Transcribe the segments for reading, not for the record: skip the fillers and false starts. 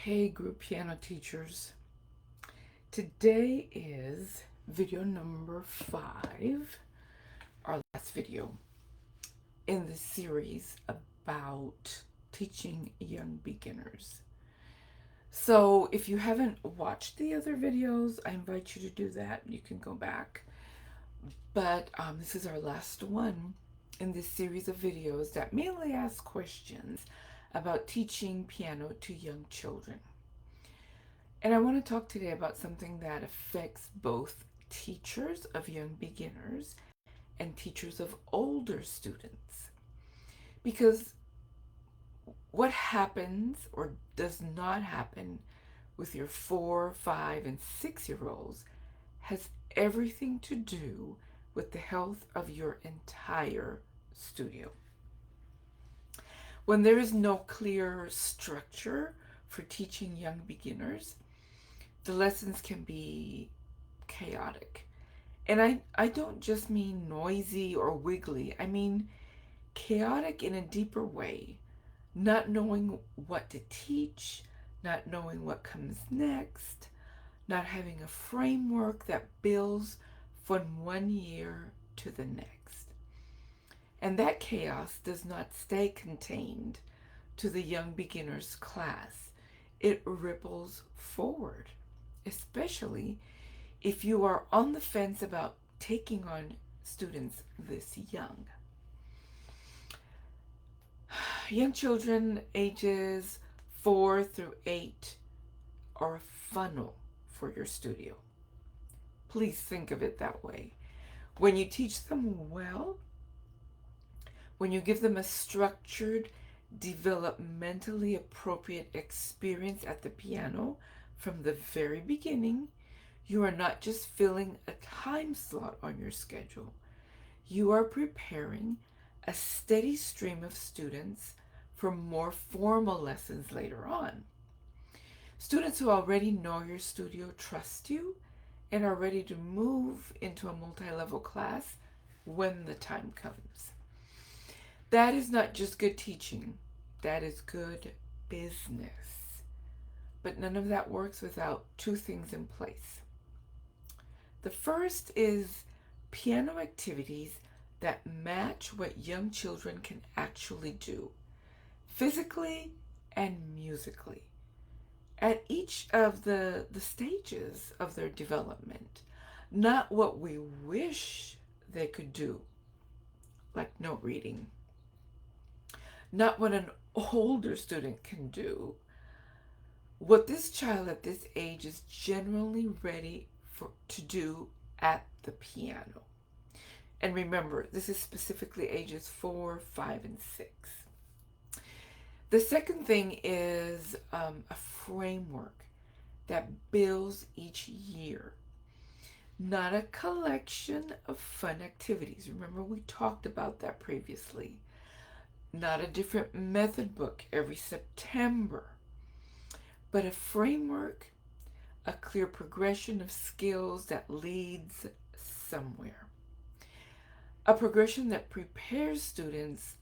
Hey, group piano teachers. Today is video number 5, our last video in the series about teaching young beginners. So, if you haven't watched the other videos, I invite you to do that. You can go back. But this is our last one in this series of videos that mainly ask questions about teaching piano to young children. And I want to talk today about something that affects both teachers of young beginners and teachers of older students. Because what happens or does not happen with your 4, 5, and 6 year olds has everything to do with the health of your entire studio. When there is no clear structure for teaching young beginners, the lessons can be chaotic. And I don't just mean noisy or wiggly, I mean chaotic in a deeper way. Not knowing what to teach, not knowing what comes next, not having a framework that builds from one year to the next. And that chaos does not stay contained to the young beginners class. It ripples forward, especially if you are on the fence about taking on students this young. Young children ages 4 through 8 are a funnel for your studio. Please think of it that way. When you teach them well, when you give them a structured, developmentally appropriate experience at the piano from the very beginning, you are not just filling a time slot on your schedule. You are preparing a steady stream of students for more formal lessons later on. Students who already know your studio trust you and are ready to move into a multi-level class when the time comes. That is not just good teaching, that is good business. But none of that works without two things in place. The first is piano activities that match what young children can actually do, physically and musically, at each of the stages of their development. Not what we wish they could do, like note reading. Not what an older student can do. What this child at this age is generally ready to do at the piano. And remember, this is specifically ages 4, 5, and 6. The second thing is a framework that builds each year, not a collection of fun activities. Remember, we talked about that previously. Not a different method book every September, but a framework, a clear progression of skills that leads somewhere. A progression that prepares students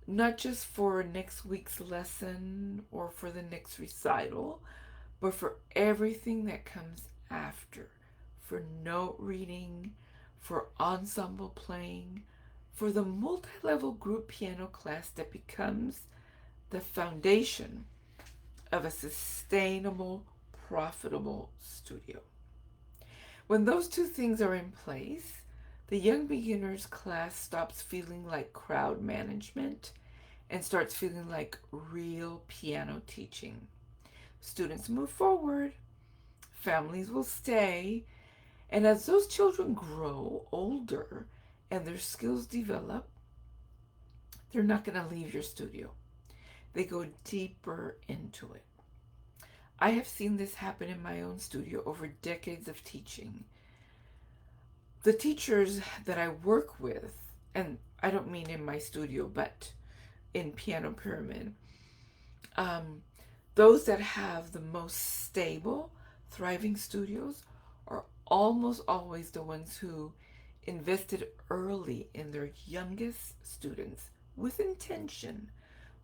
not just for next week's lesson or for the next recital, but for everything that comes after, for note reading, for ensemble playing, for the multi-level group piano class that becomes the foundation of a sustainable, profitable studio. When those two things are in place, the young beginners class stops feeling like crowd management and starts feeling like real piano teaching. Students move forward, families will stay, and as those children grow older and their skills develop, they're not going to leave your studio. They go deeper into it. I have seen this happen in my own studio over decades of teaching. The teachers that I work with, and I don't mean in my studio, but in Piano Pyramid, those that have the most stable, thriving studios are almost always the ones who invested early in their youngest students with intention,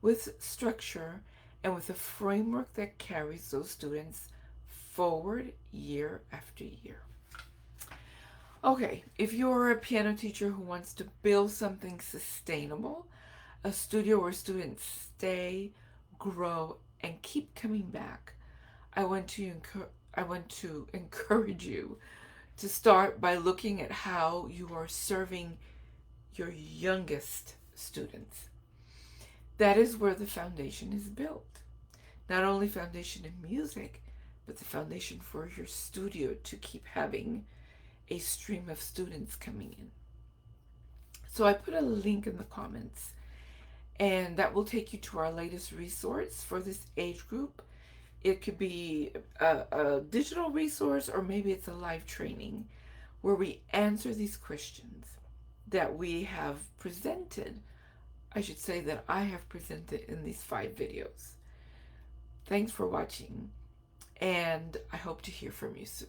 with structure, and with a framework that carries those students forward year after year. Okay, if you're a piano teacher who wants to build something sustainable, a studio where students stay, grow, and keep coming back, I want to encourage you to start by looking at how you are serving your youngest students. That is where the foundation is built. Not only foundation in music, but the foundation for your studio to keep having a stream of students coming in. So I put a link in the comments, and that will take you to our latest resource for this age group. It could be a digital resource, or maybe it's a live training where we answer these questions that we have presented. I should say that I have presented in these 5 videos. Thanks for watching, and I hope to hear from you soon.